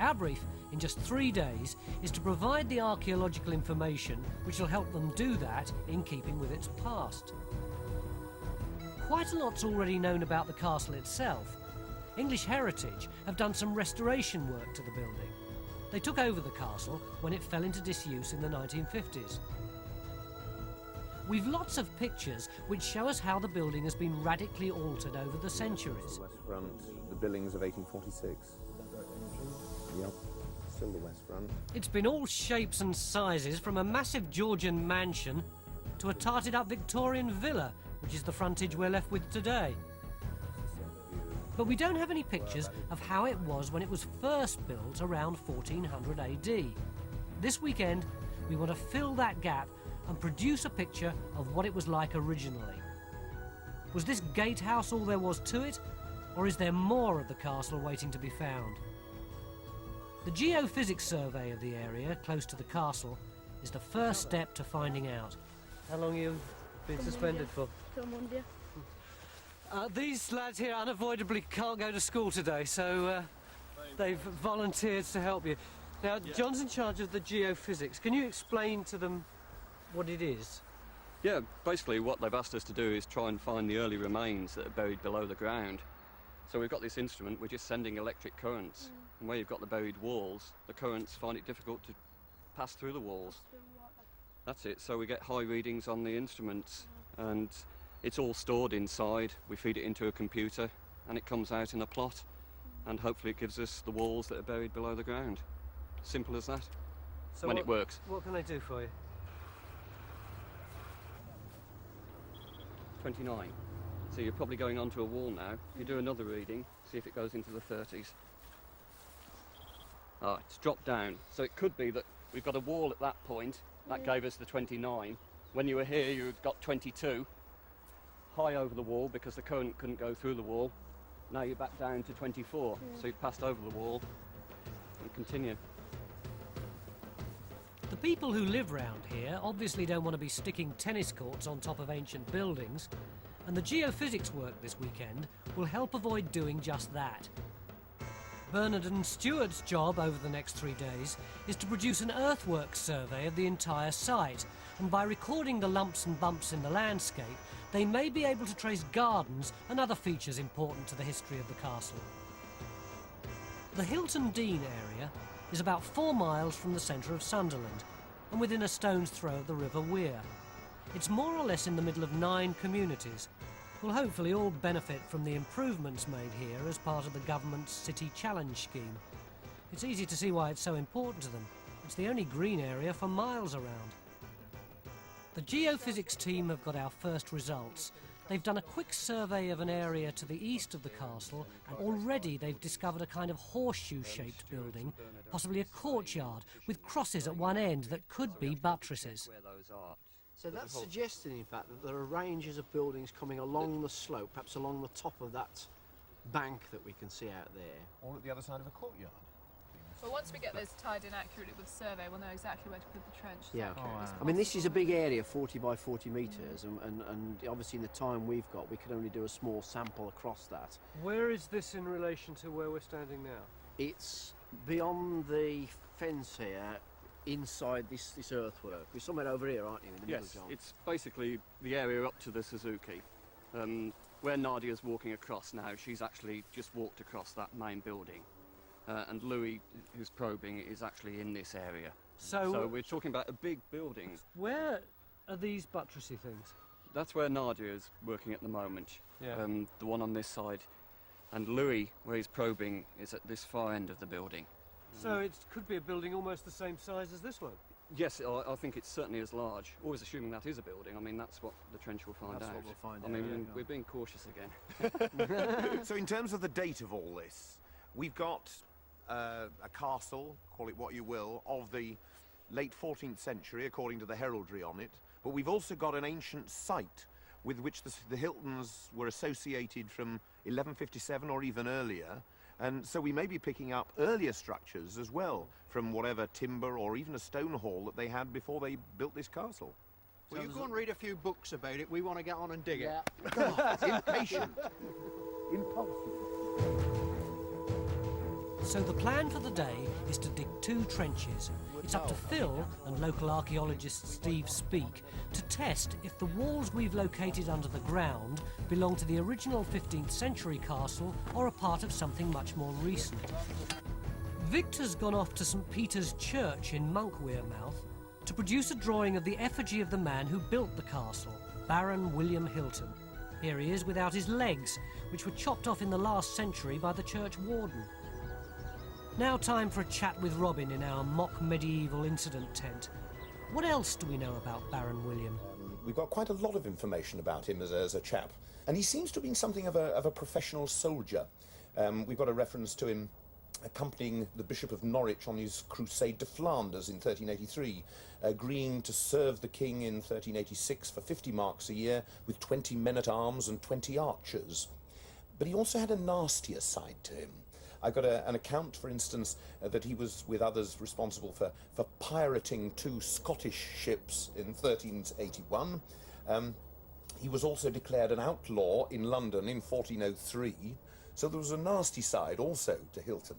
Our brief, in just 3 days, is to provide the archaeological information which will help them do that in keeping with its past. Quite a lot's already known about the castle itself. English Heritage have done some restoration work to the building. They took over the castle when it fell into disuse in the 1950s. We've lots of pictures which show us how the building has been radically altered over the centuries. The west front, the Billings of 1846. Yep, still the west front. It's been all shapes and sizes, from a massive Georgian mansion to a tarted-up Victorian villa, which is the frontage we're left with today. But we don't have any pictures of how it was when it was first built around 1400 AD. This weekend, we want to fill that gap and produce a picture of what it was like originally. Was this gatehouse all there was to it, or is there more of the castle waiting to be found? The geophysics survey of the area close to the castle is the first step to finding out. How long have you been suspended for? Till Monday. These lads here unavoidably can't go to school today, so they've volunteered to help you. Now, John's in charge of the geophysics. Can you explain to them what it is? Yeah, basically what they've asked us to do is try and find the early remains that are buried below the ground. So we've got this instrument, we're just sending electric currents. And where you've got the buried walls, the currents find it difficult to pass through the walls. That's it, so we get high readings on the instruments, and it's all stored inside. We feed it into a computer and it comes out in a plot, and hopefully it gives us the walls that are buried below the ground. Simple as that. So when it works. What can they do for you? 29. So you're probably going onto a wall now. If you do another reading, see if it goes into the 30s. Ah, it's dropped down. So it could be that we've got a wall at that point. That gave us the 29. When you were here, you got 22. High over the wall because the current couldn't go through the wall. Now you're back down to 24. So you've passed over the wall and continue. The people who live round here obviously don't want to be sticking tennis courts on top of ancient buildings, and the geophysics work this weekend will help avoid doing just that. Bernard and Stuart's job over the next 3 days is to produce an earthworks survey of the entire site, and by recording the lumps and bumps in the landscape, they may be able to trace gardens and other features important to the history of the castle. The Hilton Dean area is about 4 miles from the centre of Sunderland and within a stone's throw of the River Wear. It's more or less in the middle of 9 communities. Will hopefully all benefit from the improvements made here as part of the government's City Challenge scheme. It's easy to see why it's so important to them. It's the only green area for miles around. The geophysics team have got our first results. They've done a quick survey of an area to the east of the castle, and already they've discovered a kind of horseshoe-shaped building, possibly a courtyard, with crosses at one end that could be buttresses. So that's suggesting, in fact, that there are ranges of buildings coming along the slope, perhaps along the top of that bank that we can see out there. All at the other side of a courtyard. Well, once we get those tied in accurately with the survey, we'll know exactly where to put the trench. Yeah. I mean, this is a big area, 40 by 40 metres, and obviously in the time we've got, we can only do a small sample across that. Where is this in relation to where we're standing now? It's beyond the fence here, inside this earthwork. We're somewhere over here, aren't you, in the middle, John? It's basically the area up to the Suzuki. Where Nadia's walking across now, she's actually just walked across that main building. And Louis, who's probing, is actually in this area. So we're talking about a big building. Where are these buttressy things? That's where Nadia is working at the moment. Yeah. The one on this side. And Louis, where he's probing, is at this far end of the building. So it could be a building almost the same size as this one? Yes, I think it's certainly as large. Always assuming that is a building. I mean, that's what the trench will find out. That's what we'll find out. I mean, we're being cautious again. So in terms of the date of all this, we've got a castle, call it what you will, of the late 14th century, according to the heraldry on it. But we've also got an ancient site with which the Hiltons were associated from 1157 or even earlier. And so we may be picking up earlier structures as well, from whatever timber or even a stone hall that they had before they built this castle. Well, you go and read a few books about it. We want to get on and dig it. God, Impatient. Impulsive. So the plan for the day is to dig 2 trenches. It's up to Phil and local archaeologist Steve Speak to test if the walls we've located under the ground belong to the original 15th century castle or are part of something much more recent. Victor's gone off to St Peter's Church in Monk Wearmouth to produce a drawing of the effigy of the man who built the castle, Baron William Hilton. Here he is without his legs, which were chopped off in the last century by the church warden. Now time for a chat with Robin in our mock medieval incident tent. What else do we know about Baron William? We've got quite a lot of information about him as a chap, and he seems to have been something of a professional soldier. We've got a reference to him accompanying the Bishop of Norwich on his crusade to Flanders in 1383, agreeing to serve the king in 1386 for 50 marks a year with 20 men-at-arms and 20 archers. But he also had a nastier side to him. I got an account, for instance, that he was, with others, responsible for pirating 2 Scottish ships in 1381. He was also declared an outlaw in London in 1403, so there was a nasty side also to Hilton.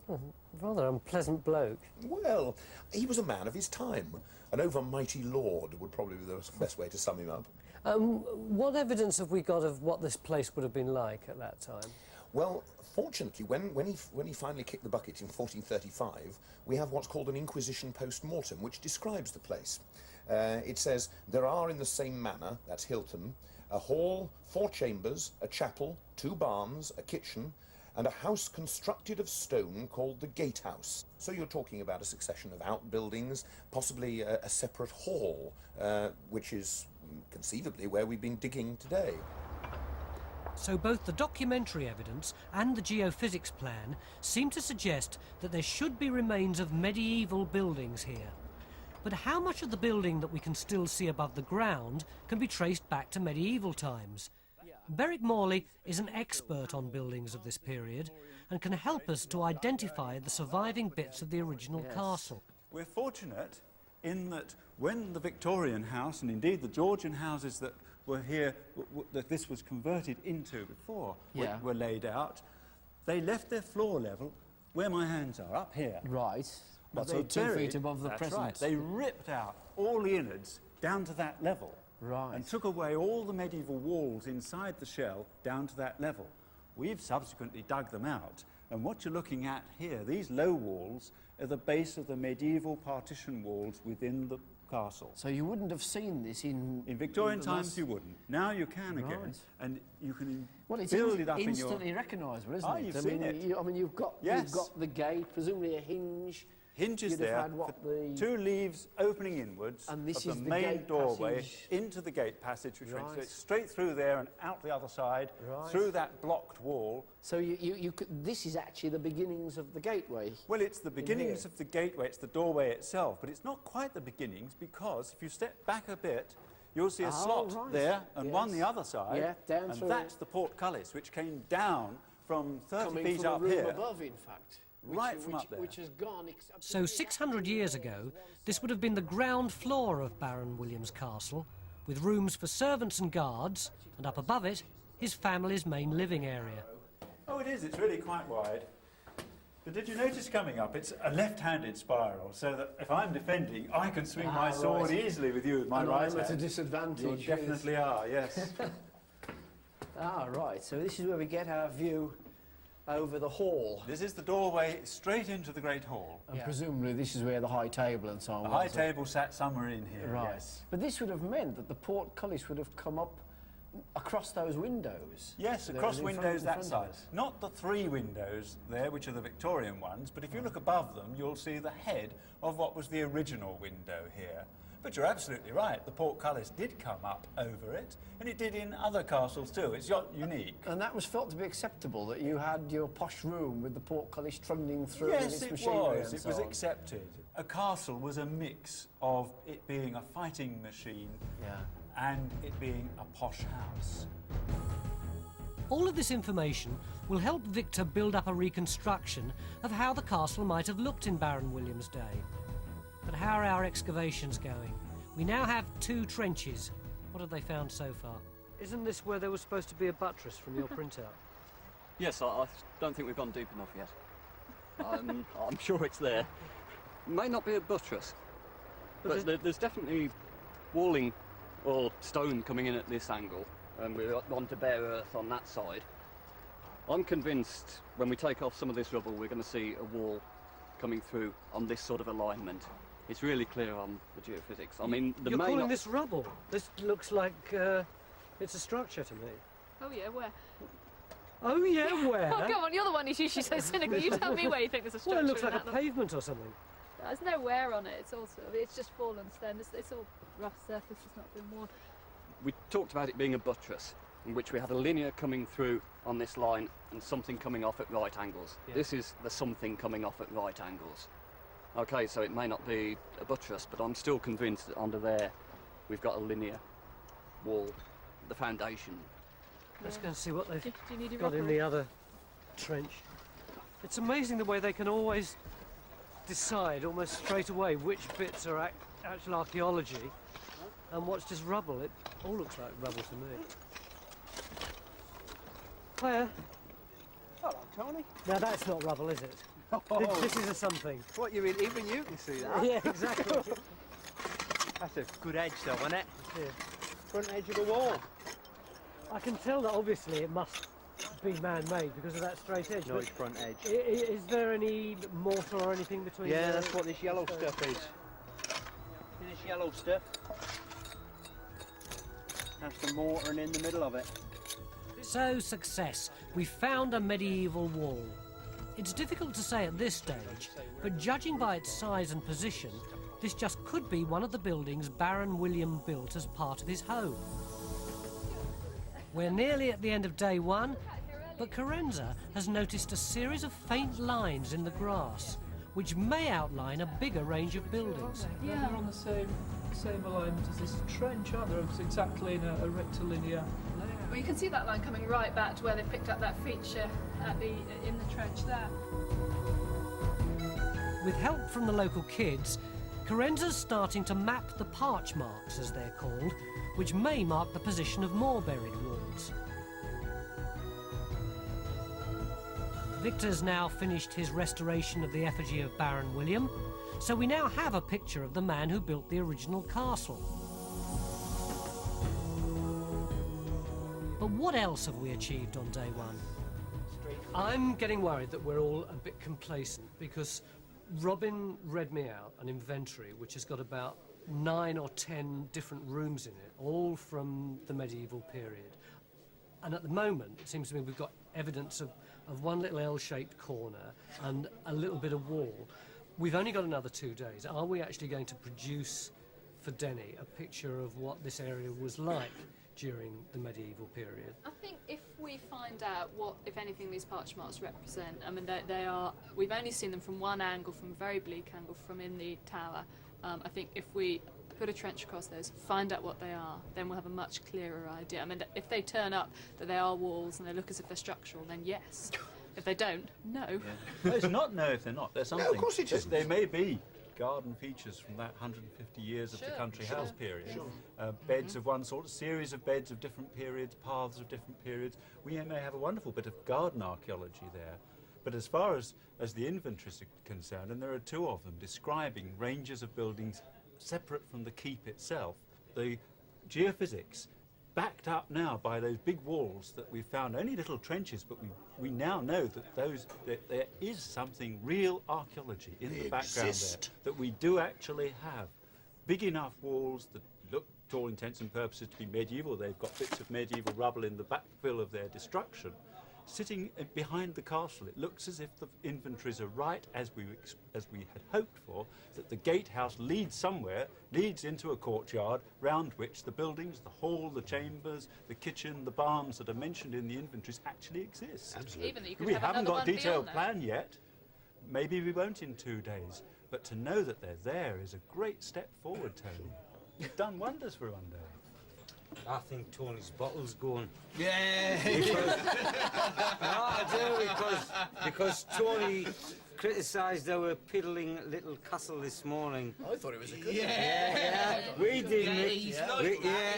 Oh, rather unpleasant bloke. Well, he was a man of his time. An overmighty lord would probably be the best way to sum him up. What evidence have we got of what this place would have been like at that time? Well, fortunately, when he finally kicked the bucket in 1435, we have what's called an Inquisition post-mortem, which describes the place. It says, there are in the same manner, that's Hilton, a hall, 4 chambers, a chapel, 2 barns, a kitchen, and a house constructed of stone called the Gatehouse. So you're talking about a succession of outbuildings, possibly a separate hall, which is conceivably where we've been digging today. So both the documentary evidence and the geophysics plan seem to suggest that there should be remains of medieval buildings here. But how much of the building that we can still see above the ground can be traced back to medieval times? Berwick Morley is an expert on buildings of this period and can help us to identify the surviving bits of the original castle. We're fortunate in that when the Victorian house, and indeed the Georgian houses that were here, that this was converted into before, were laid out, they left their floor level where my hands are, up here. Right. But so they 2 buried, feet above the that's present. right, they ripped out all the innards down to that level. Right. And took away all the medieval walls inside the shell down to that level. We've subsequently dug them out, and what you're looking at here, these low walls, are the base of the medieval partition walls within the castle. So you wouldn't have seen this in Victorian times you wouldn't. Now you can again, Right. and you can it's build it up in your... instantly recognisable, isn't it? You've seen it. You've got the gate, presumably a hinge. Hinges You'd there, have had, for 2 leaves opening inwards and this of is the the main gate doorway passage. into the gate passage, which Right. went straight through there and out the other side, Right. through that blocked wall. So you could, this is actually the beginnings of the gateway. Well, it's the beginnings here. of the gateway, it's the doorway itself, but it's not quite the beginnings, because if you step back a bit, you'll see a slot right. there and one Yes. the other side, Yeah, down and through that's it. the portcullis, which came down from 30 Coming feet from up a room here. above, in fact. Right from up there. Which has gone... So 600 years ago, this would have been the ground floor of Baron William's castle, with rooms for servants and guards, and up above it, his family's main living area. Oh, it is. It's really quite wide. But did you notice coming up, it's a left-handed spiral, so that if I'm defending, I can swing my sword easily with you with my right I'm at a hand. disadvantage. You definitely are, yes. Right. So this is where we get our view over the hall. This is the doorway straight into the Great Hall. And presumably this is where the high table and so on The was. high table sat somewhere in here, Right. yes. But this would have meant that the portcullis would have come up across those windows. Yes, There across in front- windows in that front of side. us. Not the 3 windows there, which are the Victorian ones, but if you look above them, you'll see the head of what was the original window here. But you're absolutely right, the portcullis did come up over it, and it did in other castles too. It's not unique. And that was felt to be acceptable, that you had your posh room with the portcullis trundling through Yes, with its it machinery was. and It so was on. accepted. A castle was a mix of it being a fighting machine and it being a posh house. All of this information will help Victor build up a reconstruction of how the castle might have looked in Baron William's day. But how are our excavations going? We now have 2 trenches. What have they found so far? Isn't this where there was supposed to be a buttress from your printout? Yes, I don't think we've gone deep enough yet. I'm sure it's there. May not be a buttress, but there's definitely walling or stone coming in at this angle, and we're on to bare earth on that side. I'm convinced when we take off some of this rubble, we're going to see a wall coming through on this sort of alignment. It's really clear on the geophysics. I mean, You're calling this rubble? This looks like it's a structure to me. Oh yeah, where? Oh yeah, where? Oh, come on, you're the one who's usually so cynical. You tell me where you think there's a structure. Well, it looks like in a pavement or something. There's no wear on it. It's all sort of, it's just fallen stone. It's all rough surface. It's not been worn. We talked about it being a buttress, in which we had a linear coming through on this line and something coming off at right angles. Yeah. This is the something coming off at right angles. Okay, so it may not be a buttress, but I'm still convinced that under there we've got a linear wall, the foundation. Let's go and see what they've got in the other trench. It's amazing the way they can always decide almost straight away which bits are actual archaeology and what's just rubble. It all looks like rubble to me. Hiya. Hello, Tony. Now that's not rubble, is it? Oh. This is a something. What you mean? Even you can see that. Yeah, exactly. That's a good edge, though, isn't it? Yeah. Front edge of the wall. I can tell that obviously it must be man-made because of that straight edge. No, it's front edge. Is there any mortar or anything between? Yeah, that's what this yellow stuff is. See this yellow stuff? That's the mortar and in the middle of it. So, success. We found a medieval wall. It's difficult to say at this stage, but judging by its size and position, this just could be one of the buildings Baron William built as part of his home. We're nearly at the end of day one, but Carenza has noticed a series of faint lines in the grass, which may outline a bigger range of buildings. Yeah, they're on the same alignment as this trench, aren't they? It's exactly in a rectilinear layout. Well, you can see that line coming right back to where they picked up that feature in the trench there. With help from the local kids, Carenza's starting to map the parch marks, as they're called, which may mark the position of more buried walls. Victor's now finished his restoration of the effigy of Baron William, so we now have a picture of the man who built the original castle. But what else have we achieved on day one? I'm getting worried that we're all a bit complacent because Robin read me out an inventory which has got about 9 or 10 different rooms in it, all from the medieval period. And at the moment, it seems to me we've got evidence of one little L-shaped corner and a little bit of wall. We've only got another 2 days. Are we actually going to produce for Denny a picture of what this area was like during the medieval period? I think if we find out what, if anything, these parch marks represent, I mean, they are, we've only seen them from one angle, from a very bleak angle, from in the tower. I think if we put a trench across those, find out what they are, then we'll have a much clearer idea. I mean, if they turn up that they are walls and they look as if they're structural, then yes. If they don't, no. Yeah. No, it's not no if they're not. There's something. No, of course it isn't. They may be garden features from that 150 years of the country house period. Sure. Beds of one sort, a series of beds of different periods, paths of different periods. We may have a wonderful bit of garden archaeology there. But as far as the inventories are concerned, and there are 2 of them describing ranges of buildings separate from the keep itself, the geophysics backed up now by those big walls that we've found, only little trenches, but we now know that there is something real archaeology in the background there, that we do actually have big enough walls that look, to all intents and purposes, to be medieval. They've got bits of medieval rubble in the backfill of their destruction. Sitting behind the castle, it looks as if the inventories are right, as we had hoped for, that the gatehouse leads somewhere, leads into a courtyard, round which the buildings, the hall, the chambers, the kitchen, the barns that are mentioned in the inventories actually exist. Absolutely. Even that you could We have haven't another got a one detailed beyond plan yet. Maybe we won't in 2 days. But to know that they're there is a great step forward, Tony. You've done wonders for one day. I think Tony's bottle's going. Yeah! I do, because Tony criticised our piddling little castle this morning. I thought it was a good Yeah. We didn't.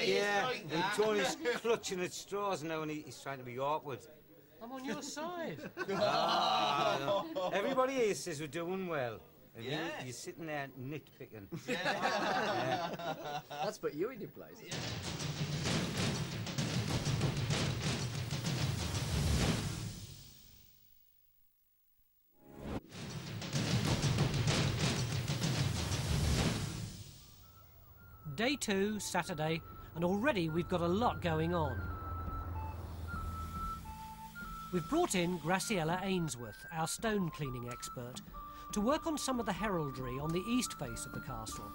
Yeah, And Tony's clutching at straws now and he's trying to be awkward. I'm on your side. Everybody here says we're doing well. And you're sitting there nitpicking. Yeah. That's put you in your place. Yeah. Day 2, Saturday, and already we've got a lot going on. We've brought in Graciela Ainsworth, our stone cleaning expert, to work on some of the heraldry on the east face of the castle.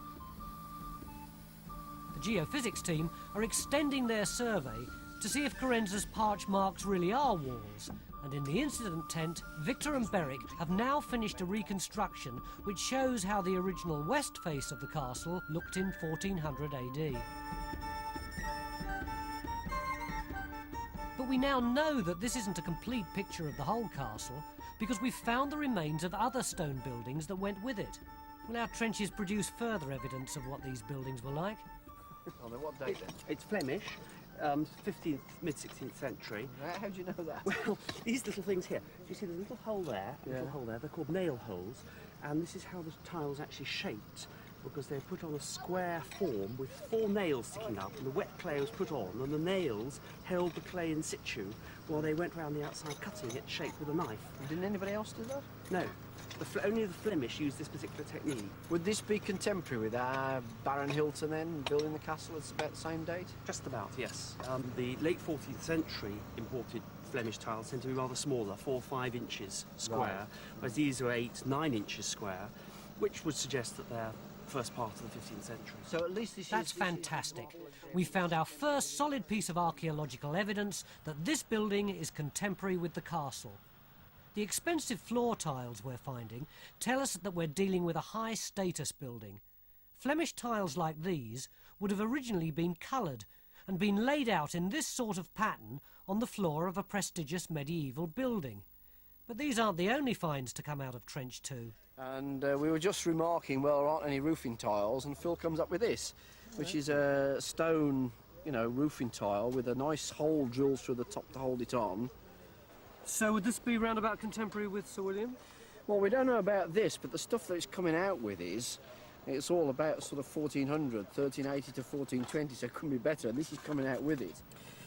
The geophysics team are extending their survey to see if Corenza's parch marks really are walls, and in the incident tent, Victor and Beric have now finished a reconstruction which shows how the original west face of the castle looked in 1400 AD. But we now know that this isn't a complete picture of the whole castle, because we've found the remains of other stone buildings that went with it. Will our trenches produce further evidence of what these buildings were like? Oh, then what date then? It's Flemish, 15th, mid-16th century. How do you know that? Well, these little things here. You see the little hole there? Yeah. Little hole there. They're called nail holes, and this is how the tiles actually shaped, because they're put on a square form with 4 nails sticking up, and the wet clay was put on, and the nails held the clay in situ while they went round the outside cutting it shaped with a knife. And didn't anybody else do that? No. Only the Flemish used this particular technique. Would this be contemporary with Baron Hilton then, building the castle at about the same date? Just about, yes. The late 14th century imported Flemish tiles tend to be rather smaller, 4 or 5 inches square, Right. whereas these are 8, 9 inches square, which would suggest that they're first part of the 15th century. So at least this That's fantastic. We found our first solid piece of archaeological evidence that this building is contemporary with the castle. The expensive floor tiles we're finding tell us that we're dealing with a high-status building. Flemish tiles like these would have originally been coloured and been laid out in this sort of pattern on the floor of a prestigious medieval building. But these aren't the only finds to come out of Trench 2. And we were just remarking, well, there aren't any roofing tiles, and Phil comes up with this, which is a stone, roofing tile with a nice hole drilled through the top to hold it on. So would this be roundabout contemporary with Sir William? Well, we don't know about this, but the stuff that it's coming out with it's all about sort of 1400, 1380 to 1420, so it couldn't be better, and this is coming out with it.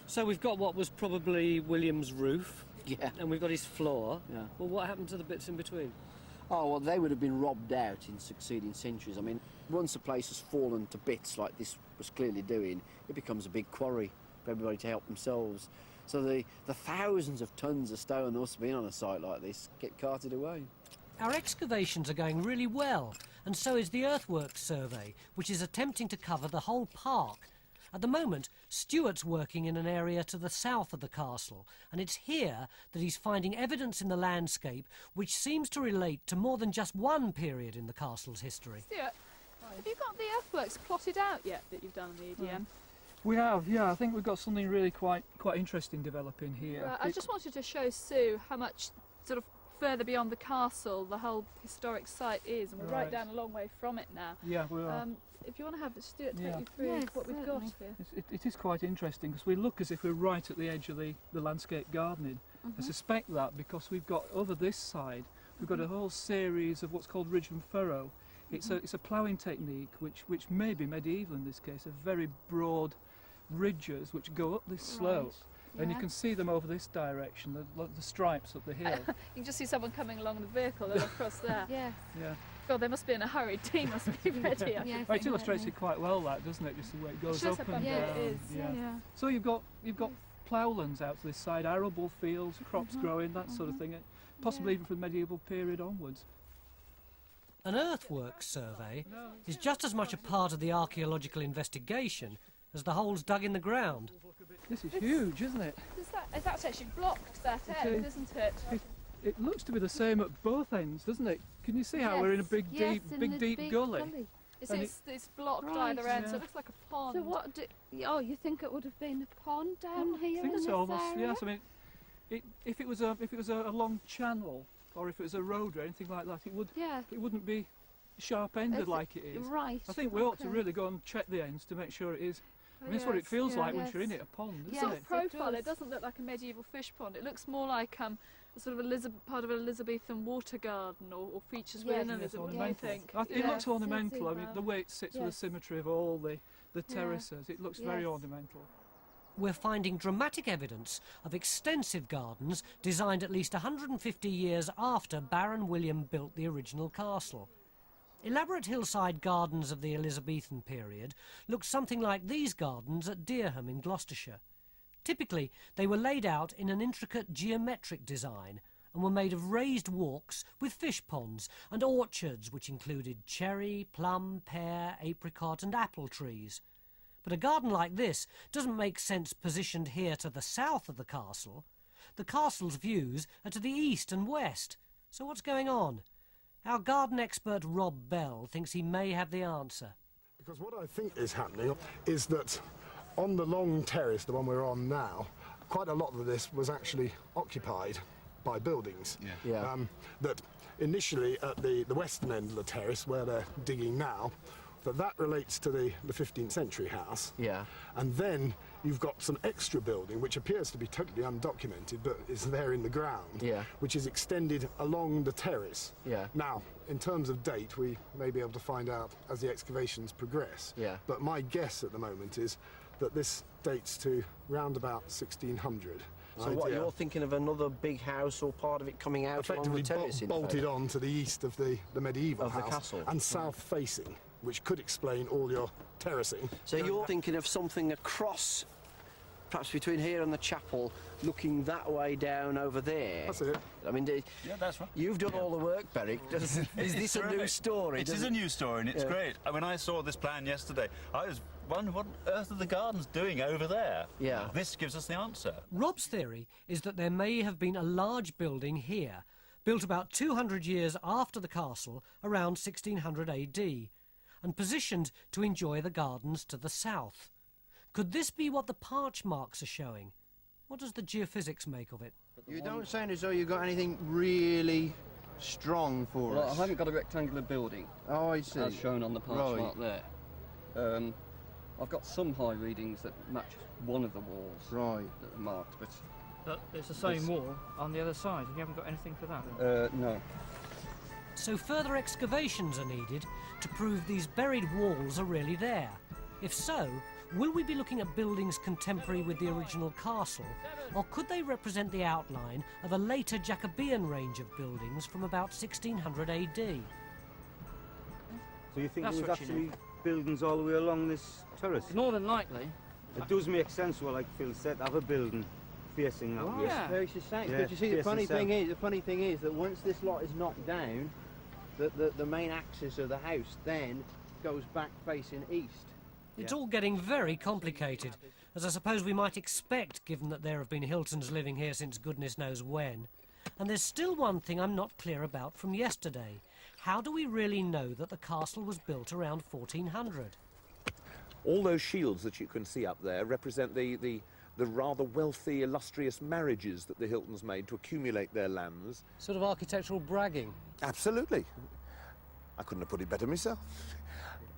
So we've got what was probably William's roof. Yeah. And we've got his floor. Yeah. Well, what happened to the bits in between? Oh, well, they would have been robbed out in succeeding centuries. I mean, once a place has fallen to bits like this was clearly doing, it becomes a big quarry for everybody to help themselves. So the thousands of tons of stone that must have been on a site like this get carted away. Our excavations are going really well, and so is the earthworks survey, which is attempting to cover the whole park. At the moment, Stuart's working in an area to the south of the castle, and it's here that he's finding evidence in the landscape which seems to relate to more than just one period in the castle's history. Stuart, have you got the earthworks plotted out yet that you've done on the EDM? We have, yeah. I think we've got something really quite interesting developing here. Right, I just wanted to show Sue how much sort of further beyond the castle the whole historic site is, and we're right down a long way from it now. Yeah, we are. If you want to have Stuart take you through what we've got here. It is quite interesting because we look as if we're right at the edge of the landscape gardening. I suspect that because we've got over this side, we've got a whole series of what's called ridge and furrow. It's a ploughing technique which may be medieval in this case, of very broad ridges which go up this slope. And you can see them over this direction, the stripes up the hill. You can just see someone coming along the vehicle and across there. Yes. Yeah. God, they must be in a hurry. Tea must be ready. Well, it illustrates it quite well, that, doesn't it? Just the way it goes up and down. It is. Yeah. So you've got ploughlands out to this side, arable fields, crops growing, that sort of thing. Possibly even from the medieval period onwards. An earthworks survey is just as much a part of the archaeological investigation as the holes dug in the ground. This is huge, isn't it? That's actually blocked that end, isn't it? It looks to be the same at both ends, doesn't it? Can you see how we're in a big, deep gully? It's blocked either end, so it looks like a pond. So what you think it would have been a pond down here? I think in so, this almost. area? Yes, I mean, if it was a long channel, or if it was a road or anything like that, it wouldn't be sharp-ended like it is. Right. I think we ought to really go and check the ends to make sure it is I mean, that's what it feels like once you're in it, a pond, isn't it? Profile, it doesn't look like a medieval fish pond. It looks more like a sort of part of an Elizabethan water garden or features within Elizabeth, I think. It looks ornamental. I mean, the way it sits with the symmetry of all the terraces, it looks very ornamental. We're finding dramatic evidence of extensive gardens designed at least 150 years after Baron William built the original castle. Elaborate hillside gardens of the Elizabethan period looked something like these gardens at Dereham in Gloucestershire. Typically, they were laid out in an intricate geometric design and were made of raised walks with fish ponds and orchards which included cherry, plum, pear, apricot and apple trees. But a garden like this doesn't make sense positioned here to the south of the castle. The castle's views are to the east and west. So what's going on? Our garden expert Rob Bell thinks he may have the answer. Because what I think is happening is that on the long terrace, the one we're on now, quite a lot of this was actually occupied by buildings. That initially at the western end of the terrace, where they're digging now, that relates to the 15th century house. And then you've got some extra building which appears to be totally undocumented but is there in the ground, which is extended along the terrace. Now, in terms of date, we may be able to find out as the excavations progress. But my guess at the moment is that this dates to round about 1600. So what, you're thinking of another big house or part of it coming out along the terrace? Bolted on to the east of the medieval house the castle. And south facing, which could explain all your terracing. So you're thinking of something across, perhaps between here and the chapel, looking that way down over there. That's it. I mean, that's right. You've done all the work, Beric. Is this a new story? It is a new story, and it's great. When I saw this plan yesterday, I was wondering what on earth are the gardens doing over there? This gives us the answer. Rob's theory is that there may have been a large building here, built about 200 years after the castle, around 1600 AD, and positioned to enjoy the gardens to the south. Could this be what the parch marks are showing? What does the geophysics make of it? You don't sound as though you've got anything really strong for us. I haven't got a rectangular building. Oh, I see. As shown on the parch mark there. I've got some high readings that match one of the walls that are marked, but it's the same wall on the other side, and you haven't got anything for that? No. So further excavations are needed to prove these buried walls are really there. If so, will we be looking at buildings contemporary with the original castle, or could they represent the outline of a later Jacobean range of buildings from about 1600 AD? So you think there's actually buildings all the way along this terrace? More than likely. It does make sense, well, like Phil said, have a building facing that way. Very succinct. But you see, the funny thing is that once this lot is knocked down, the main axis of the house then goes back facing east. It's all getting very complicated, as I suppose we might expect, given that there have been Hiltons living here since goodness knows when. And there's still one thing I'm not clear about from yesterday. How do we really know that the castle was built around 1400? All those shields that you can see up there represent the rather wealthy, illustrious marriages that the Hiltons made to accumulate their lands. Sort of architectural bragging. Absolutely. I couldn't have put it better myself.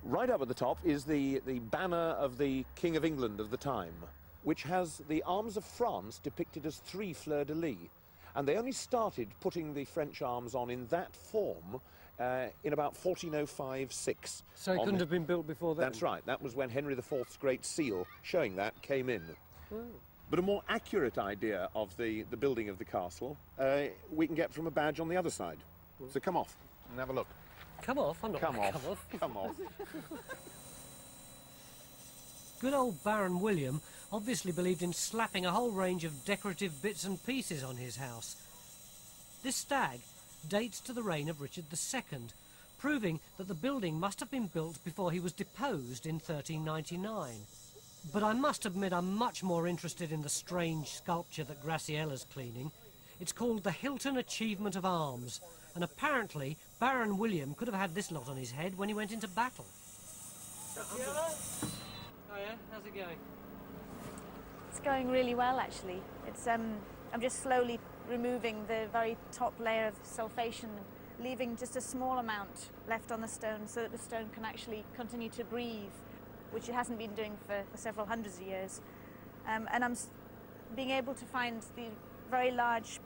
Right up at the top is the banner of the King of England of the time, which has the arms of France depicted as 3 fleurs-de-lis. And they only started putting the French arms on in that form in about 1405-6. So it couldn't have been built before then? That's right. That was when Henry IV's Great Seal, showing that, came in. Oh. But a more accurate idea of the building of the castle we can get from a badge on the other side. So come off and have a look. Come off? I'm not come off. Come off. Come off. Good old Baron William obviously believed in slapping a whole range of decorative bits and pieces on his house. This stag dates to the reign of Richard II, proving that the building must have been built before he was deposed in 1399. But I must admit I'm much more interested in the strange sculpture that Graciella's cleaning. It's called the Hilton Achievement of Arms, and apparently Baron William could have had this lot on his head when he went into battle. Graciella? Oh yeah, how's it going? It's going really well, actually. It's I'm just slowly removing the very top layer of sulfation, leaving just a small amount left on the stone so that the stone can actually continue to breathe. which it hasn't been doing for several hundreds of years. And I'm being able to find the very large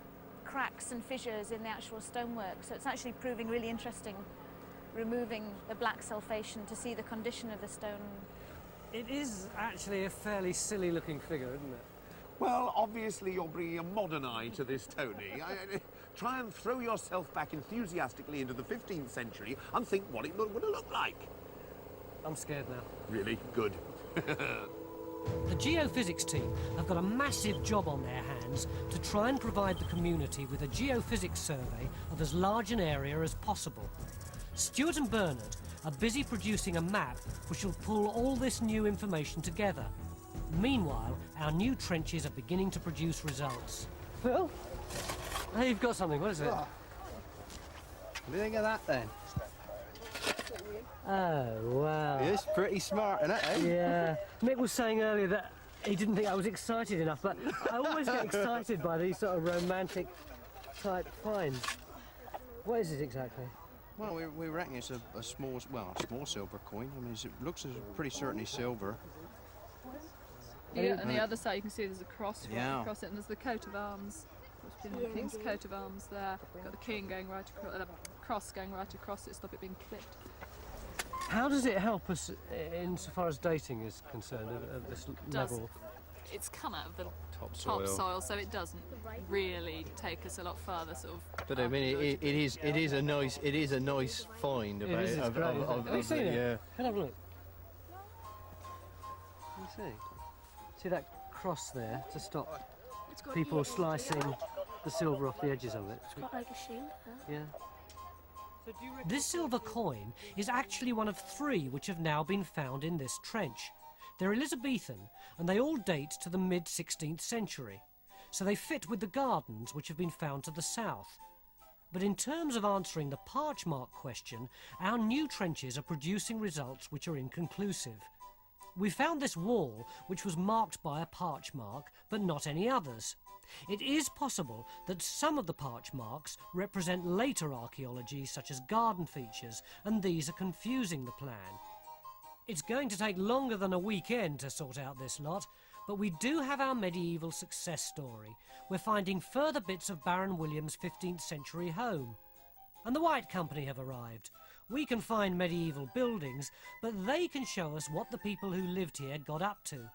cracks and fissures in the actual stonework. So it's actually proving really interesting, removing the black sulfation to see the condition of the stone. It is actually a fairly silly looking figure, isn't it? Well, obviously you're bringing a modern eye to this, Tony. Try and throw yourself back enthusiastically into the 15th century and think what it would have looked like. I'm scared now. Really? Good. The geophysics team have got a massive job on their hands to try and provide the community with a geophysics survey of as large an area as possible. Stuart and Bernard are busy producing a map which will pull all this new information together. Meanwhile, our new trenches are beginning to produce results. Phil? Hey, you've got something. What is it? What do you think of that, then? Oh, wow. It's pretty smart, isn't it, eh? Yeah. Mick was saying earlier that he didn't think I was excited enough, but I always get excited by these sort of romantic type finds. What is it exactly? Well, we reckon it's a small silver coin. I mean, it looks as pretty certainly silver. Yeah, and the other side you can see there's a cross right Yeah. across it, and there's the coat of arms. There's been the king's coat of arms there. Got the king going right across, cross going right across it, stop it being clipped. How does it help us insofar as dating is concerned at this level? It's come out of the Topsoil. topsoil, so it doesn't really take us a lot further, sort of. But I mean, it is a nice find about It is, it's great, isn't it? Have you seen it? Yeah. Can I have a look? Can you see? See that cross there to stop people slicing the silver off the edges of it? It's got like a shield. Yeah. This silver coin is actually one of 3 which have now been found in this trench. They're Elizabethan, and they all date to the mid-16th century, so they fit with the gardens which have been found to the south. But in terms of answering the Parchmark question, our new trenches are producing results which are inconclusive. We found this wall which was marked by a Parchmark, but not any others. It is possible that some of the Parchmarks represent later archaeology, such as garden features, and these are confusing the plan. It's going to take longer than a weekend to sort out this lot, but we do have our medieval success story. We're finding further bits of Baron William's 15th century home. And the White Company have arrived. We can find medieval buildings, but they can show us what the people who lived here got up to.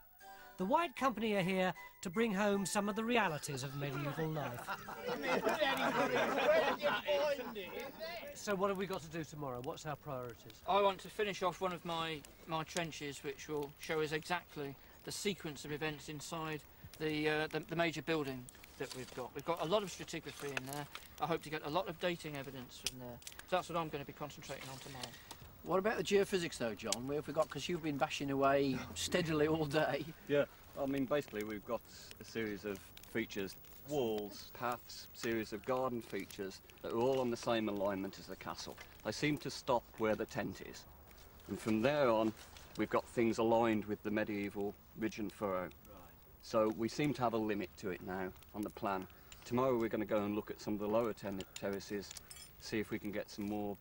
The White Company are here to bring home some of the realities of medieval life. So what have we got to do tomorrow? What's our priorities? I want to finish off one of my trenches, which will show us exactly the sequence of events inside the major building that we've got. We've got a lot of stratigraphy in there. I hope to get a lot of dating evidence from there. So that's what I'm going to be concentrating on tomorrow. What about the geophysics though, John? Where have we got, because you've been bashing away steadily all day. Yeah, I mean, basically we've got a series of features, walls, paths, series of garden features that are all on the same alignment as the castle. They seem to stop where the tent is. And from there on, we've got things aligned with the medieval ridge and furrow. Right. So we seem to have a limit to it now on the plan. Tomorrow we're going to go and look at some of the lower terraces, see if we can get some more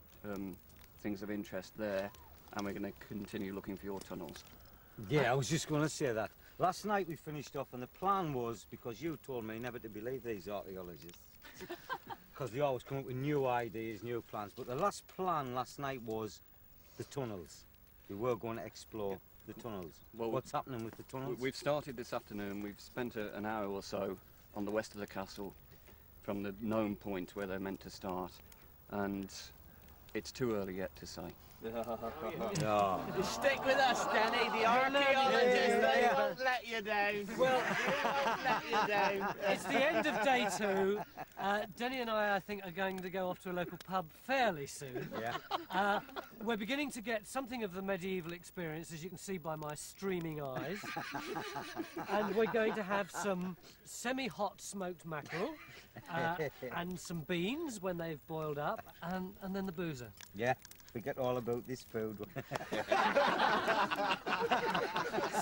things of interest there, and we're going to continue looking for your tunnels. Yeah, I was just going to say that. Last night we finished off, and the plan was, because you told me never to believe these archaeologists, because they always come up with new ideas, new plans, but the last plan last night was the tunnels. We were going to explore the tunnels. Well, what's happening with the tunnels? We've started this afternoon. We've spent an hour or so on the west of the castle from the known point where they're meant to start, and it's too early yet to say. No. Stick with us, Danny, the archaeologists. They won't let you down. Well, they won't let you down. It's the end of day 2. Denny and I think, are going to go off to a local pub fairly soon. Yeah. We're beginning to get something of the medieval experience, as you can see by my streaming eyes. And we're going to have some semi-hot smoked mackerel and some beans when they've boiled up, and then the boozer. Yeah. Forget all about this food.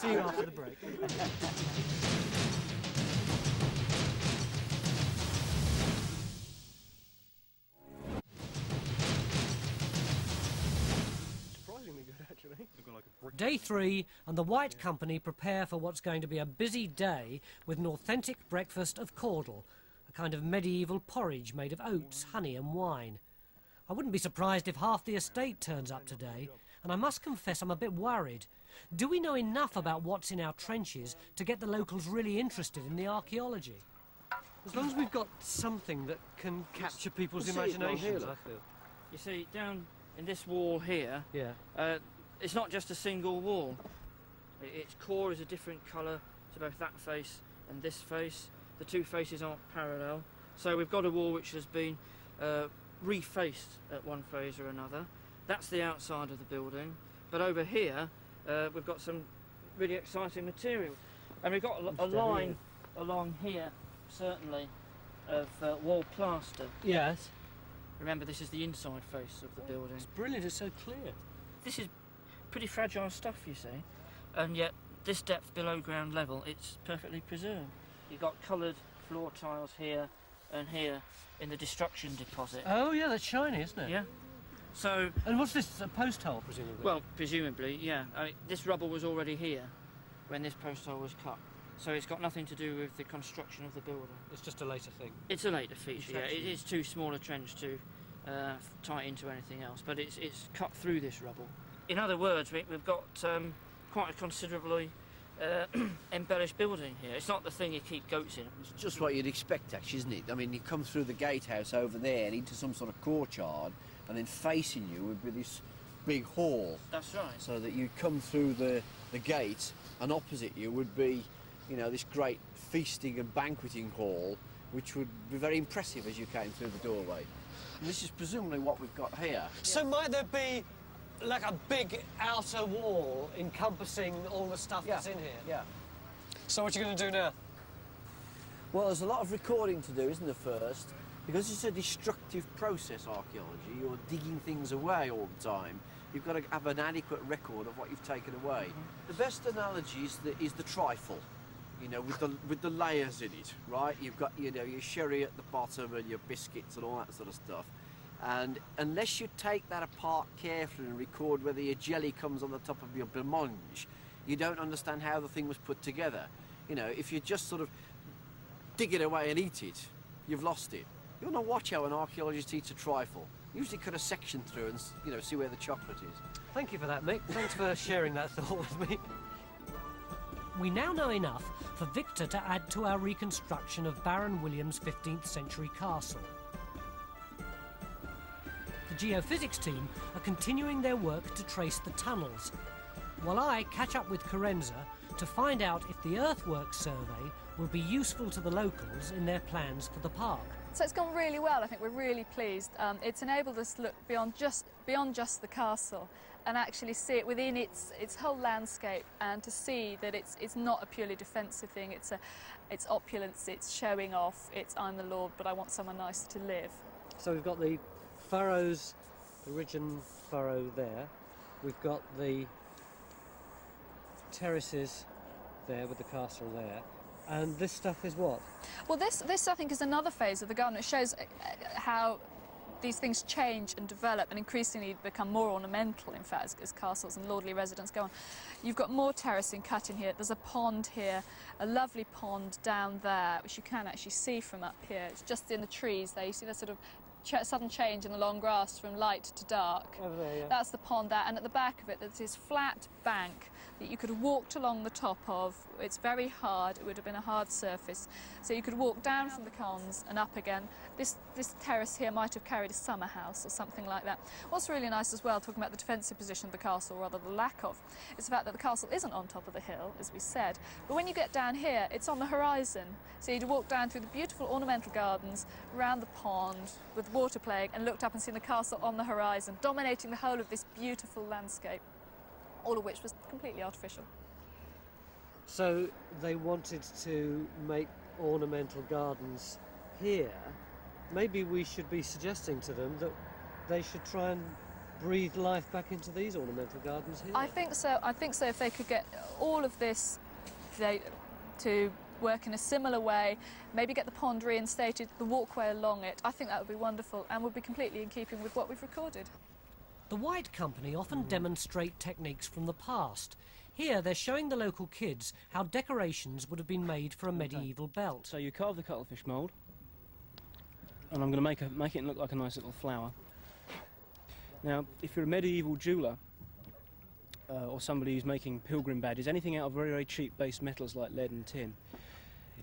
See you after the break. Surprisingly good, actually. Looking like a Day 3, and the White Company prepare for what's going to be a busy day with an authentic breakfast of caudle, a kind of medieval porridge made of oats, honey and wine. I wouldn't be surprised if half the estate turns up today, and I must confess I'm a bit worried. Do we know enough about what's in our trenches to get the locals really interested in the archaeology? As long as we've got something that can capture people's imaginations, I feel. You see, down in this wall here, it's not just a single wall. Its core is a different colour to both that face and this face. The two faces aren't parallel. So we've got a wall which has been refaced at one phase or another. That's the outside of the building. But over here, we've got some really exciting material. And we've got a line along here, certainly, of wall plaster. Yes. Remember, this is the inside face of the building. It's brilliant, it's so clear. This is pretty fragile stuff, you see, and yet this depth below ground level, it's perfectly preserved. You've got coloured floor tiles here and here in the destruction deposit. Oh yeah, that's shiny, isn't it? Yeah. So. And what's this, a post hole, presumably? Well, presumably, yeah. I mean, this rubble was already here when this post hole was cut. So it's got nothing to do with the construction of the building. It's just a later thing. It's a later feature, yeah. It is too small a trench to tie into anything else, but it's cut through this rubble. In other words, we've got quite a considerably embellished building here. It's not the thing you keep goats in. It's just what you'd expect, actually, isn't it? I mean, you come through the gatehouse over there and into some sort of courtyard, and then facing you would be this big hall. That's right. So that you come through the gate, and opposite you would be, you know, this great feasting and banqueting hall, which would be very impressive as you came through the doorway. And this is presumably what we've got here. So might there be like a big outer wall encompassing all the stuff that's in here? Yeah. So what are you going to do now? Well, there's a lot of recording to do, isn't there, first? Because it's a destructive process, archaeology. You're digging things away all the time. You've got to have an adequate record of what you've taken away. The best analogy is the trifle, you know, with the layers in it, right? You've got, you know, your sherry at the bottom and your biscuits and all that sort of stuff. And unless you take that apart carefully and record whether your jelly comes on the top of your blancmange, you don't understand how the thing was put together. You know, if you just sort of dig it away and eat it, you've lost it. You want to watch how an archaeologist eats a trifle. Usually cut a section through and, you know, see where the chocolate is. Thank you for that, Mick. Thanks for sharing that thought with me. We now know enough for Victor to add to our reconstruction of Baron William's 15th century castle. The geophysics team are continuing their work to trace the tunnels, while I catch up with Carenza to find out if the earthworks survey will be useful to the locals in their plans for the park. So it's gone really well. I think we're really pleased. It's enabled us to look beyond just the castle and actually see it within its whole landscape, and to see that it's not a purely defensive thing. It's opulence. It's showing off. It's I'm the Lord, but I want somewhere nice to live. So we've got the furrows, the ridge and furrow there. We've got the terraces there with the castle there. And this stuff is what? Well, this I think is another phase of the garden. It shows how these things change and develop and increasingly become more ornamental, in fact, as castles and lordly residents go on. You've got more terracing cut in here. There's a pond here, a lovely pond down there, which you can actually see from up here. It's just in the trees there. You see that sort of sudden change in the long grass from light to dark. Over there, yeah. That's the pond there, and at the back of it there's this flat bank that you could have walked along the top of. It's very hard, it would have been a hard surface. So you could walk down from the ponds and up again. This terrace here might have carried a summer house or something like that. What's really nice as well, talking about the defensive position of the castle, rather the lack of, is the fact that the castle isn't on top of the hill, as we said, but when you get down here, it's on the horizon. So you'd walk down through the beautiful ornamental gardens, around the pond, with water playing, and looked up and seen the castle on the horizon, dominating the whole of this beautiful landscape, all of which was completely artificial. So they wanted to make ornamental gardens here. Maybe we should be suggesting to them that they should try and breathe life back into these ornamental gardens here. I think so. I think so. If they could get all of this to work in a similar way, maybe get the pond reinstated, the walkway along it, I think that would be wonderful and would be completely in keeping with what we've recorded. The White Company often demonstrate techniques from the past. Here they're showing the local kids how decorations would have been made for a medieval belt. So you carve the cuttlefish mould, and I'm going to make it look like a nice little flower. Now, if you're a medieval jeweller, or somebody who's making pilgrim badges, anything out of very, very cheap base metals like lead and tin,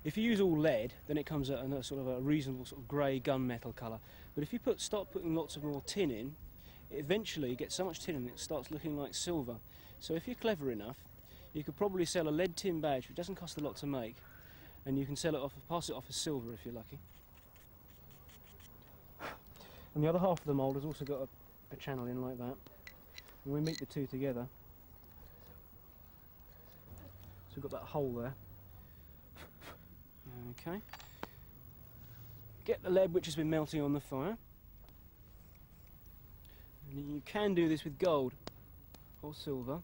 if you use all lead, then it comes at a sort of a reasonable sort of grey gunmetal colour. But if you start putting lots of more tin in, it eventually gets so much tin in it starts looking like silver. So if you're clever enough, you could probably sell a lead tin badge, which doesn't cost a lot to make, and you can sell it off, pass it off as silver if you're lucky. And the other half of the mould has also got a channel in like that. And we meet the two together. So we've got that hole there. Okay. Get the lead which has been melting on the fire. And you can do this with gold or silver.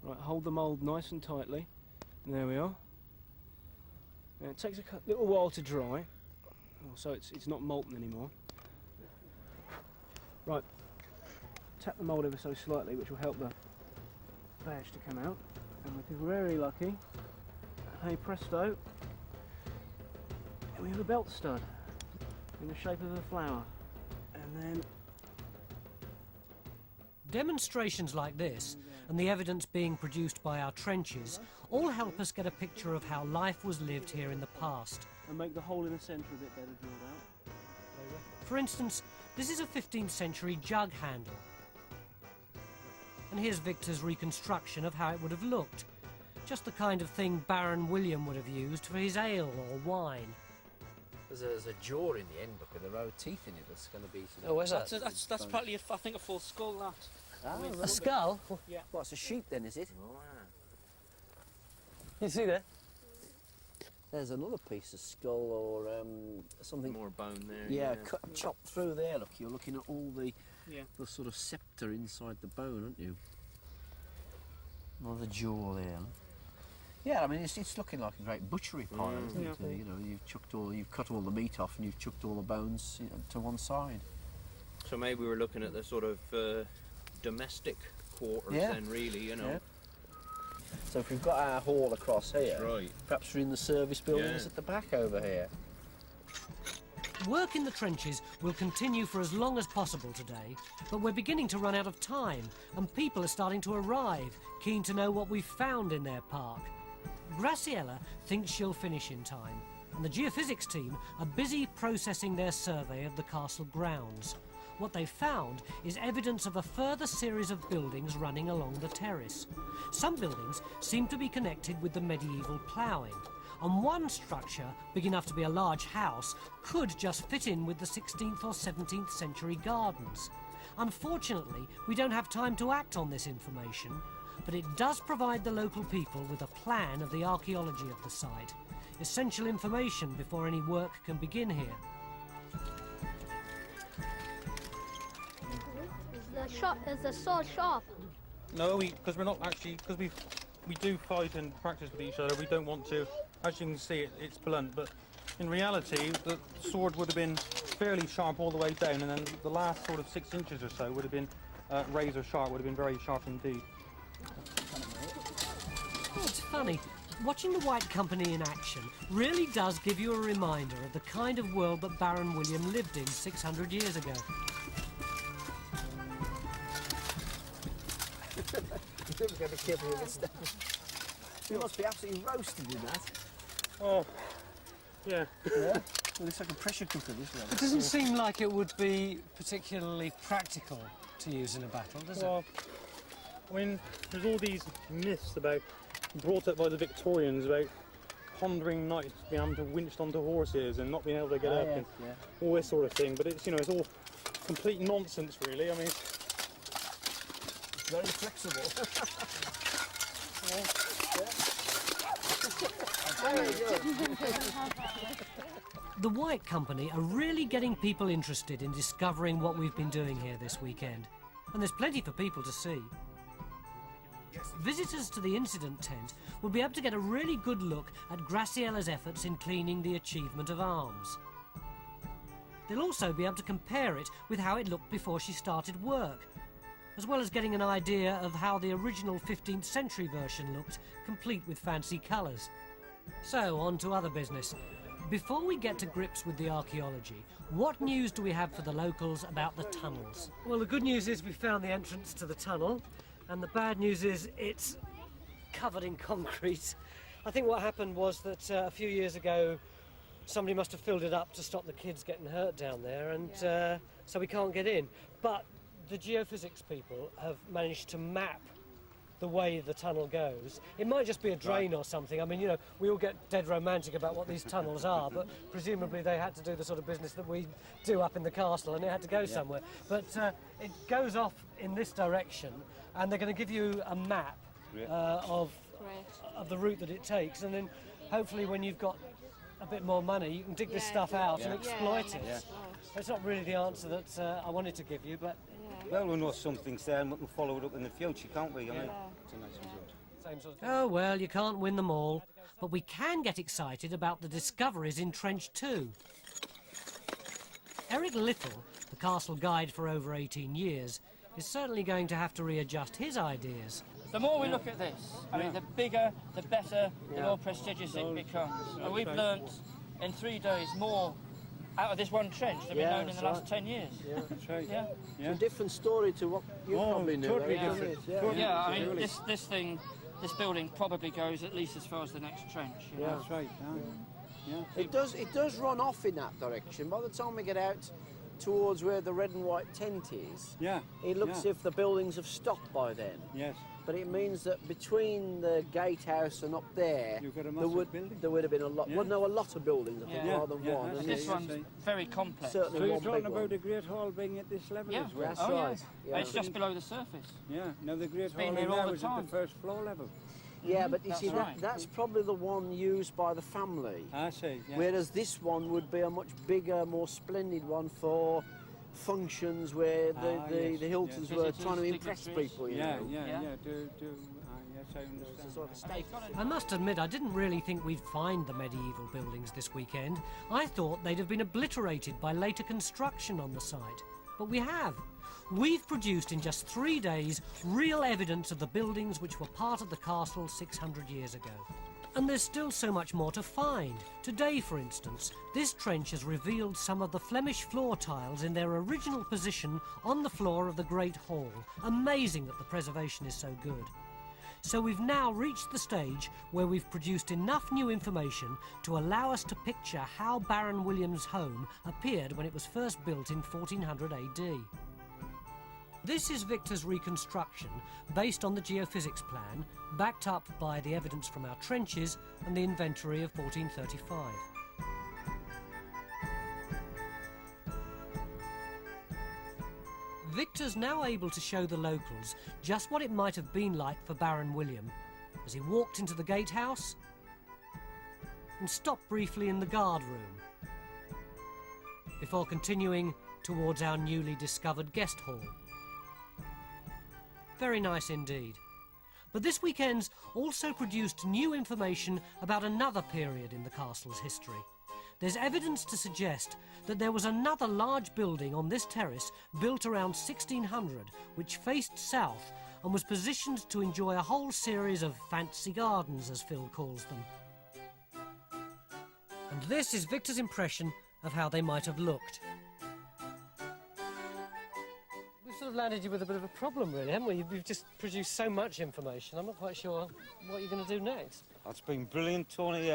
Right, hold the mould nice and tightly. There we are. Now it takes a little while to dry, so it's not molten anymore. Right, tap the mould ever so slightly, which will help the badge to come out. And if we're very lucky, hey presto, we have a belt stud in the shape of a flower. And then demonstrations like this, and the evidence being produced by our trenches, all help us get a picture of how life was lived here in the past. And make the hole in the centre a bit better drilled out. For instance, this is a 15th century jug handle. And here's Victor's reconstruction of how it would have looked. Just the kind of thing Baron William would have used for his ale or wine. There's a jaw in the end, look, with a row of teeth in it that's going to be... Oh, where's that? That's partly, I think, a full skull, that. Ah, a skull? Yeah. What's a sheep then, is it? Oh, you see that? There's another piece of skull or something. More bone there. Yeah, chopped through there. Look, you're looking at all the sort of sceptre inside the bone, aren't you? Another jaw there. Yeah, I mean it's looking like a great butchery pile, isn't it? You know, you've cut all the meat off and you've chucked all the bones to one side. So maybe we're looking at the sort of domestic quarters then, really, you know. Yeah. So if we've got our hall across here, right. Perhaps we're in the service buildings at the back over here. Work in the trenches will continue for as long as possible today, but we're beginning to run out of time, and people are starting to arrive, keen to know what we've found in their park. Graciela thinks she'll finish in time, and the geophysics team are busy processing their survey of the castle grounds. What they found is evidence of a further series of buildings running along the terrace. Some buildings seem to be connected with the medieval ploughing, and one structure, big enough to be a large house, could just fit in with the 16th or 17th century gardens. Unfortunately, we don't have time to act on this information, but it does provide the local people with a plan of the archaeology of the site. Essential information before any work can begin here. Is the sword sharp? No, because we're not actually, because we do fight and practice with each other, we don't want to, as you can see, it's blunt, but in reality, the sword would have been fairly sharp all the way down, and then the last sort of 6 inches or so would have been razor sharp, would have been very sharp indeed. Oh, it's funny. Watching the White Company in action really does give you a reminder of the kind of world that Baron William lived in 600 years ago. You've got to be careful with this stuff. You must be absolutely roasted in that. Oh, yeah. Well, it's like a pressure cooker, this one. It doesn't seem like it would be particularly practical to use in a battle, does it? I mean, there's all these myths about, brought up by the Victorians, about pondering knights being able to winched onto horses and not being able to get up and all this sort of thing. But it's, you know, it's all complete nonsense, really. I mean, very flexible. The White Company are really getting people interested in discovering what we've been doing here this weekend. And there's plenty for people to see. Visitors to the incident tent will be able to get a really good look at Graciela's efforts in cleaning the achievement of arms. They'll also be able to compare it with how it looked before she started work, as well as getting an idea of how the original 15th century version looked, complete with fancy colours. So, on to other business. Before we get to grips with the archaeology, what news do we have for the locals about the tunnels? Well, the good news is we found the entrance to the tunnel, and the bad news is it's covered in concrete. I think what happened was that a few years ago somebody must have filled it up to stop the kids getting hurt down there, and so we can't get in. But the geophysics people have managed to map the way the tunnel goes. It might just be a drain or something. I mean, you know, we all get dead romantic about what these tunnels are, but presumably they had to do the sort of business that we do up in the castle, and it had to go somewhere. But it goes off in this direction, and they're going to give you a map of the route that it takes, and then hopefully when you've got a bit more money, you can dig this stuff out and exploit it. That's not really the answer that I wanted to give you, but... Well, we know something's there and we can follow it up in the future, can't we? I mean, it's a nice result. Same sort of thing. Oh, well, you can't win them all, but we can get excited about the discoveries in Trench 2. Eric Little, the castle guide for over 18 years, is certainly going to have to readjust his ideas. The more we look at this, I mean, the bigger, the better, the more prestigious it becomes. And we've learnt in 3 days more out of this one trench than we've known in the last 10 years. Yeah, that's right. It's a different story to what you probably knew. Totally different. I mean, this building probably goes at least as far as the next trench. You know? That's right. It does run off in that direction. By the time we get out towards where the red and white tent is, it looks as if the buildings have stopped by then. Yes. But it means that between the gatehouse and up there, there would have been a lot. Well, no, a lot of buildings, I think, rather than one. And this one's very complex. Certainly so you're one talking big about one. the Great Hall being at this level as well? That's right. Yeah. It's just below the surface. Yeah, now the Great Hall in here all there the was time. at the first floor level. Yeah, but you see, that's probably the one used by the family. I see, Whereas this one would be a much bigger, more splendid one for functions where the Hiltons were trying to impress people, you know. Yes, I understand. I must admit, I didn't really think we'd find the medieval buildings this weekend. I thought they'd have been obliterated by later construction on the site. But we have. We've produced in just 3 days real evidence of the buildings which were part of the castle 600 years ago. And there's still so much more to find. Today, for instance, this trench has revealed some of the Flemish floor tiles in their original position on the floor of the Great Hall. Amazing that the preservation is so good. So we've now reached the stage where we've produced enough new information to allow us to picture how Baron William's home appeared when it was first built in 1400 AD. This is Victor's reconstruction, based on the geophysics plan, backed up by the evidence from our trenches and the inventory of 1435. Victor's now able to show the locals just what it might have been like for Baron William as he walked into the gatehouse and stopped briefly in the guard room before continuing towards our newly discovered guest hall. Very nice indeed. But this weekend's also produced new information about another period in the castle's history. There's evidence to suggest that there was another large building on this terrace built around 1600 which faced south and was positioned to enjoy a whole series of fancy gardens, as Phil calls them. And this is Victor's impression of how they might have looked. We've sort of landed you with a bit of a problem, really, haven't we? We've just produced so much information. I'm not quite sure what you're going to do next. That's been brilliant, Tony.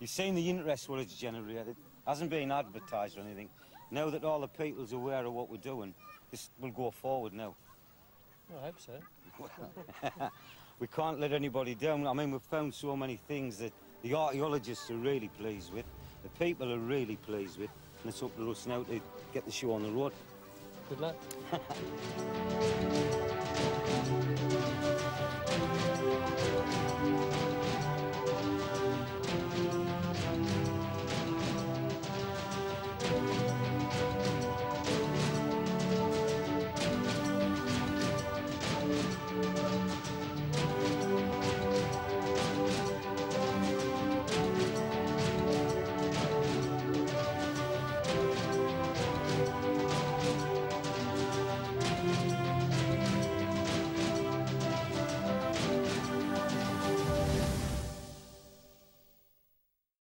You've seen the interest what it's generated. It hasn't been advertised or anything. Now that all the people's aware of what we're doing, this will go forward now. Well, I hope so. We can't let anybody down. I mean, we've found so many things that the archaeologists are really pleased with, the people are really pleased with, and it's up to us now to get the show on the road. Good luck.